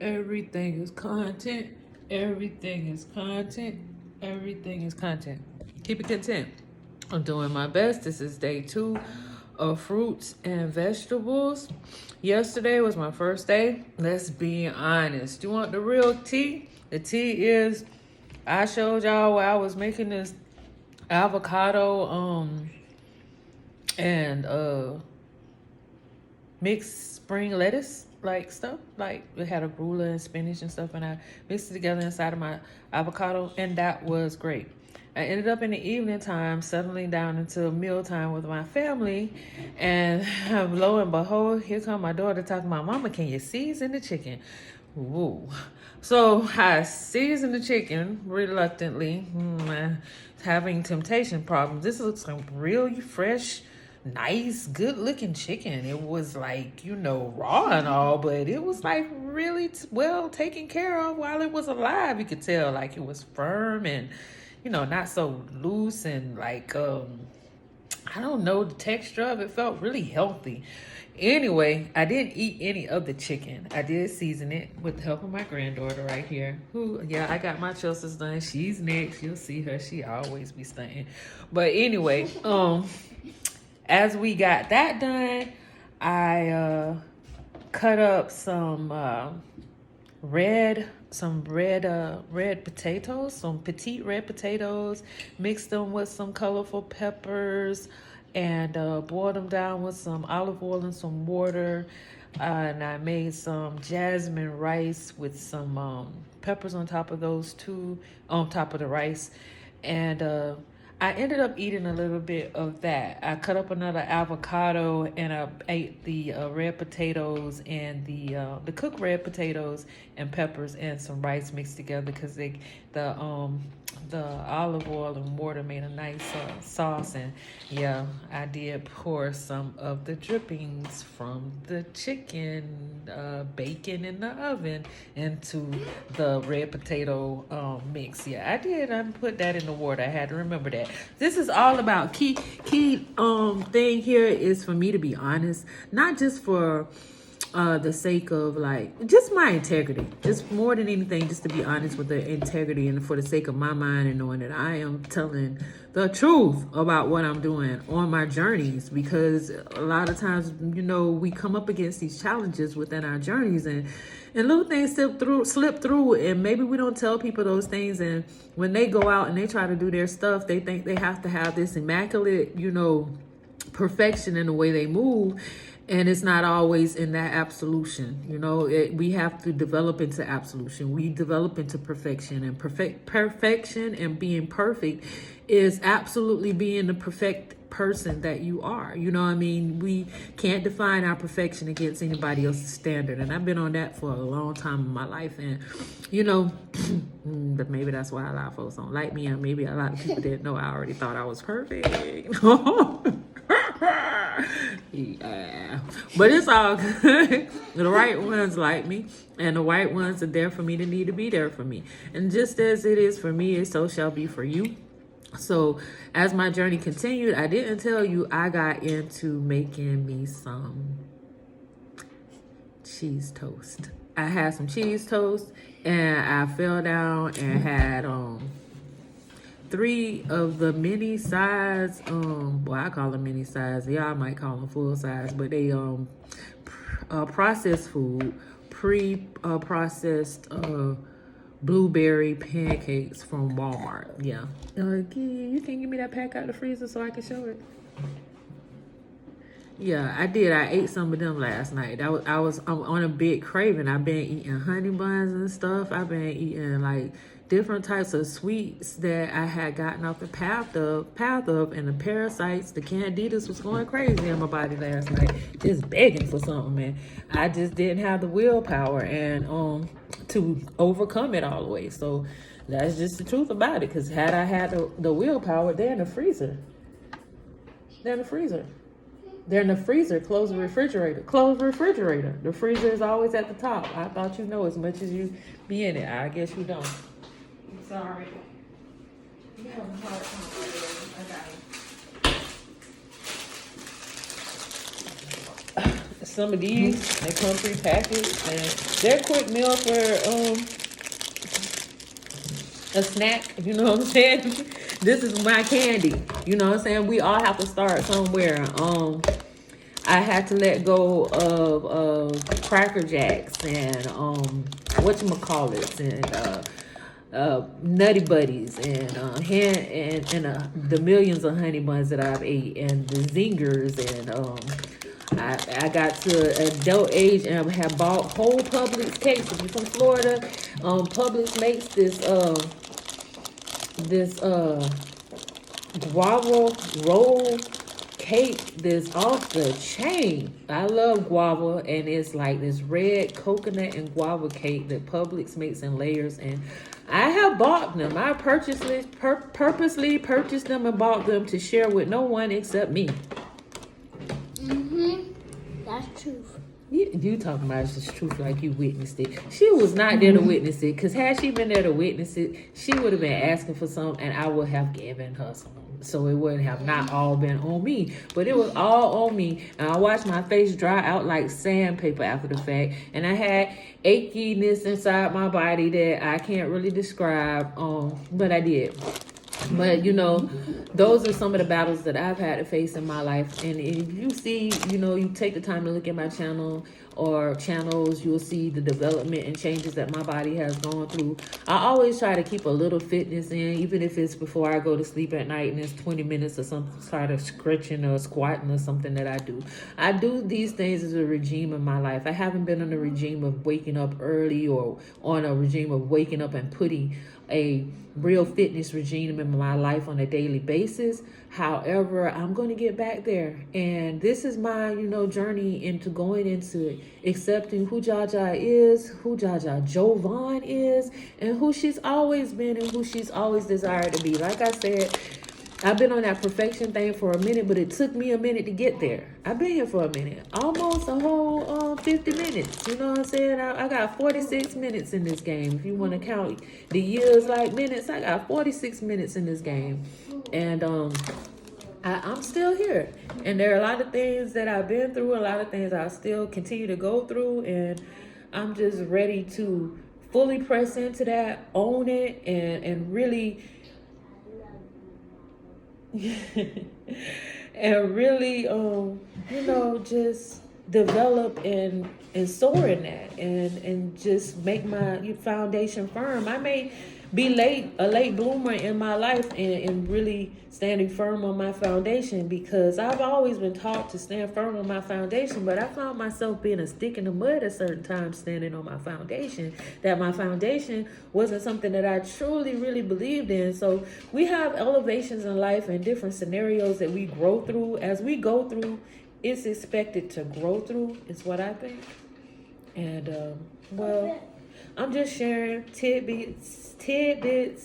Everything is content. Everything is content. Everything is content. Keep it content. I'm doing my best. This is day 2 of fruits and vegetables. Yesterday was my first day. Let's be honest. You want the real tea? The tea is I showed y'all where I was making this avocado and mixed spring lettuce like stuff. Like it had arugula and spinach and stuff, and I mixed it together inside of my avocado, and that was great. I ended up in the evening time settling down into mealtime with my family, and lo and behold, here come my daughter talking about, Mama, can you season the chicken? Woo. So I seasoned the chicken reluctantly, having temptation problems. This looks like really fresh, nice, good looking chicken. It was like, raw and all, but it was like really well taken care of while it was alive. You could tell like it was firm and, not so loose and like, I don't know, the texture of it felt really healthy. Anyway, I didn't eat any of the chicken. I did season it with the help of my granddaughter right here. I got my Chelsea's done. She's next. You'll see her. She always be stunting. But anyway, as we got that done, I cut up some red potatoes, some petite red potatoes, mixed them with some colorful peppers, and boiled them down with some olive oil and some water. And I made some jasmine rice with some peppers on top of those two, on top of the rice. And I ended up eating a little bit of that. I cut up another avocado and I ate the red potatoes and the cooked red potatoes and peppers and some rice mixed together because the olive oil and water made a nice sauce. And yeah, I did pour some of the drippings from the chicken bacon in the oven into the red potato mix. Yeah, I did. I put that in the water. I had to remember that. This is all about key thing here is for me to be honest, not just for the sake of like just my integrity, just more than anything, just to be honest with the integrity and for the sake of my mind and knowing that I am telling the truth about what I'm doing on my journeys, because a lot of times we come up against these challenges within our journeys and little things slip through and maybe we don't tell people those things, and when they go out and they try to do their stuff, they think they have to have this immaculate perfection in the way they move. And it's not always in that absolution. We have to develop into absolution. We develop into perfection, and perfection and being perfect is absolutely being the perfect person that you are. We can't define our perfection against anybody else's standard. And I've been on that for a long time in my life. And, but maybe that's why a lot of folks don't like me. And maybe a lot of people didn't know I already thought I was perfect. Yeah, but it's all good. The right ones like me, and the right ones are there for me to need to be there for me. And just as it is for me, so shall be for you. So as my journey continued, I didn't tell you I got into making me some cheese toast. I had some cheese toast, and I fell down and had 3 of the mini size, I call them mini size, y'all might call them full size, but they processed food, processed blueberry pancakes from Walmart. Yeah. You can give me that pack out the freezer so I can show it. Yeah, I did. I ate some of them last night. I'm on a big craving. I've been eating honey buns and stuff. I've been eating like different types of sweets that I had gotten off the path of, and the parasites, the candidas was going crazy in my body last night, just begging for something, man. I just didn't have the willpower and to overcome it all the way. So that's just the truth about it. Because had I had the willpower, they're in the freezer. They're in the freezer. Close the refrigerator. The freezer is always at the top. I thought you know as much as you be in it. I guess you don't. I'm sorry. You have a hard time. I got it. some of these. They come prepackaged, and they're a quick meal for a snack. You know what I'm saying? This is my candy. You know what I'm saying? We all have to start somewhere. I had to let go of Cracker Jacks and whatchamacallits and Nutty Buddies and the millions of honey buns that I've ate and the zingers and I got to adult age and have bought whole Publix cakes. If you're from Florida, Publix makes this guava roll cake that's off the chain. I love guava, and it's like this red coconut and guava cake that Publix makes in layers, and I have bought them. I purposely purchased them and bought them to share with no one except me. That's truth. You talking about it's the truth like you witnessed it. She was not there to witness it, because had she been there to witness it, she would have been asking for some, and I would have given her some. So it wouldn't have not all been on me, but it was all on me. And I watched my face dry out like sandpaper after the fact, and I had achiness inside my body that I can't really describe, but I did. But, you know, those are some of the battles that I've had to face in my life. And if you see, you know, you take the time to look at my channel or channels, you'll see the development and changes that my body has gone through. I always try to keep a little fitness in, even if it's before I go to sleep at night and it's 20 minutes or some sort of stretching or squatting or something that I do. I do these things as a regime in my life. I haven't been on a regime of waking up early or on a regime of waking up and putting a real fitness regime in my life on a daily basis. However, I'm going to get back there, and this is my, you know, journey into going into accepting who Jaja is, who Jaja Jovan is, and who she's always been and who she's always desired to be. Like I said, I've been on that perfection thing for a minute, but it took me a minute to get there. I've been here for a minute, almost a whole 50 minutes. You know what I'm saying? I got 46 minutes in this game. If you want to count the years like minutes, I got 46 minutes in this game. And I'm still here. And there are a lot of things that I've been through, a lot of things I still continue to go through. And I'm just ready to fully press into that, own it, and really... and really, you know, just develop and soar in that, and just make my foundation firm. I may be a late bloomer in my life and really standing firm on my foundation, because I've always been taught to stand firm on my foundation, but I found myself being a stick in the mud at certain times standing on my foundation, that my foundation wasn't something that I truly really believed in. So we have elevations in life and different scenarios that we grow through. As we go through, it's expected to grow through, is what I think. And well, I'm just sharing tidbits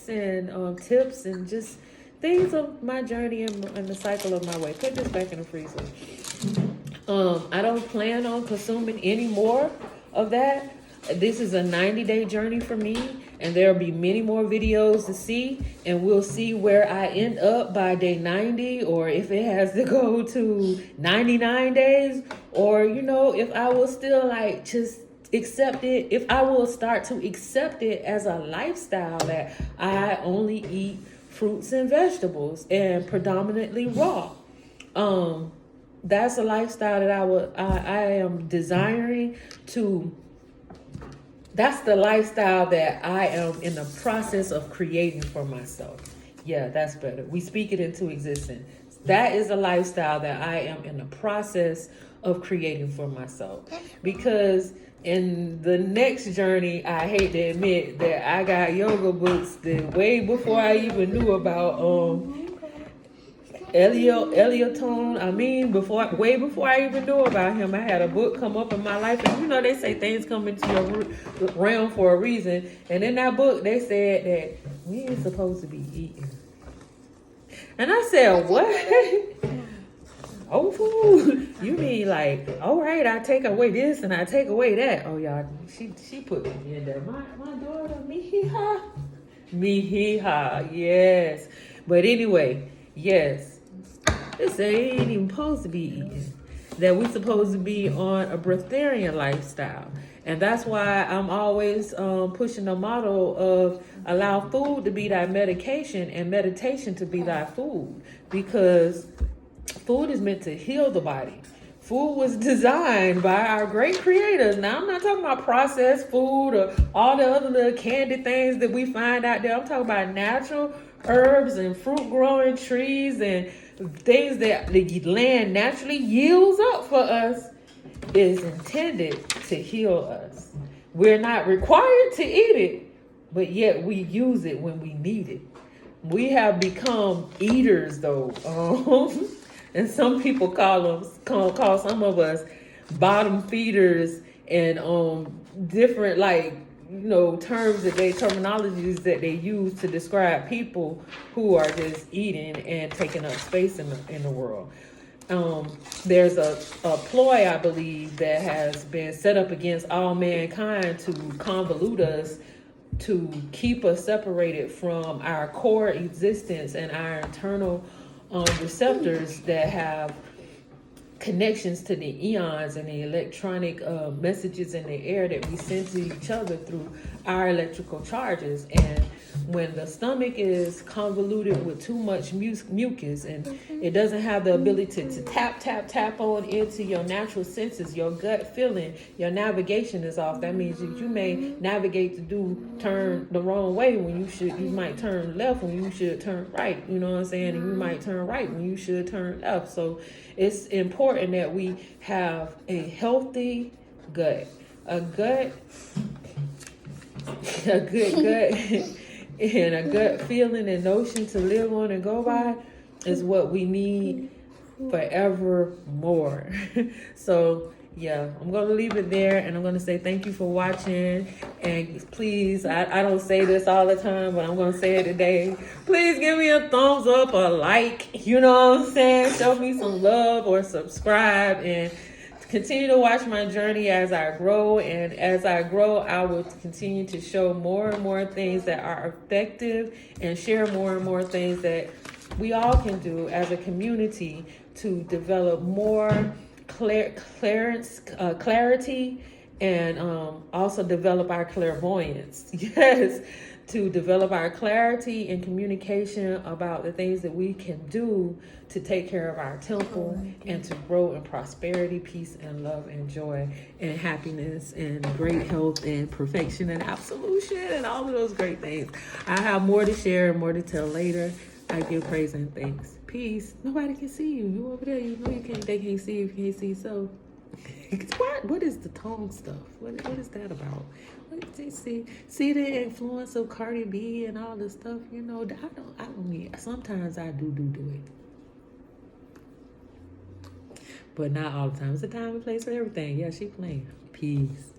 and tips and just things of my journey and the cycle of my way. Put this back in the freezer. I don't plan on consuming any more of that. This is a 90-day journey for me, and there'll be many more videos to see, and we'll see where I end up by day 90, or if it has to go to 99 days, or, you know, if I will still like just accept it, if I will start to accept it as a lifestyle that I only eat fruits and vegetables and predominantly raw. That's a lifestyle that I am desiring to. That's the lifestyle that I am in the process of creating for myself. Yeah, that's better. We speak it into existence. That is a lifestyle that I am in the process of creating for myself. Because in the next journey, I hate to admit that I got yoga books that way before I even knew about Eliotone. I mean, way before I even knew about him, I had a book come up in my life, and you know they say things come into your realm for a reason. And in that book, they said that we ain't supposed to be eating. And I said, what? Oh, food. You mean like, all right, I take away this and I take away that. Oh, y'all, she put me in there. My daughter, Mihiha, yes. But anyway, yes, this ain't even supposed to be eating. that we're supposed to be on a breatharian lifestyle. And that's why I'm always pushing the model of allow food to be thy medication and meditation to be thy food. Because food is meant to heal the body. Food was designed by our great creators. Now, I'm not talking about processed food or all the other little candy things that we find out there. I'm talking about natural herbs and fruit growing trees and things that the land naturally yields up for us is intended to heal us. We're not required to eat it, but yet we use it when we need it. We have become eaters, though. And some people call some of us bottom feeders and different terms terminologies that they use to describe people who are just eating and taking up space in the world. There's a ploy, I believe, that has been set up against all mankind to convolute us, to keep us separated from our core existence and our internal receptors that have connections to the eons and the electronic messages in the air that we send to each other through our electrical charges. And when the stomach is convoluted with too much mucus and it doesn't have the ability to tap on into your natural senses, your gut feeling, your navigation is off. That means you may navigate to turn the wrong way when you might turn left when you should turn right. You know what I'm saying? And you might turn right when you should turn left. So it's important that we have a healthy gut, a good gut, and a gut feeling and notion to live on and go by is what we need forevermore. So yeah, I'm going to leave it there, and I'm going to say thank you for watching. And please, I don't say this all the time, but I'm going to say it today. Please give me a thumbs up or like, you know what I'm saying? Show me some love or subscribe and continue to watch my journey as I grow. And as I grow, I will continue to show more and more things that are effective and share more and more things that we all can do as a community to develop more clarity and also develop our clairvoyance. Yes, to develop our clarity and communication about the things that we can do to take care of our temple and to grow in prosperity, peace, and love, and joy, and happiness, and great health, and perfection, and absolution, and all of those great things. I have more to share and more to tell later. I give praise and thanks. Peace. Nobody can see you. You over there. You know you can't. They can't see you. You can't see. So, what is the tongue stuff? What is that about? What did they see the influence of Cardi B and all this stuff? You know, I don't need. Sometimes I do it, but not all the time. It's a time and place for everything. Yeah, she playing. Peace.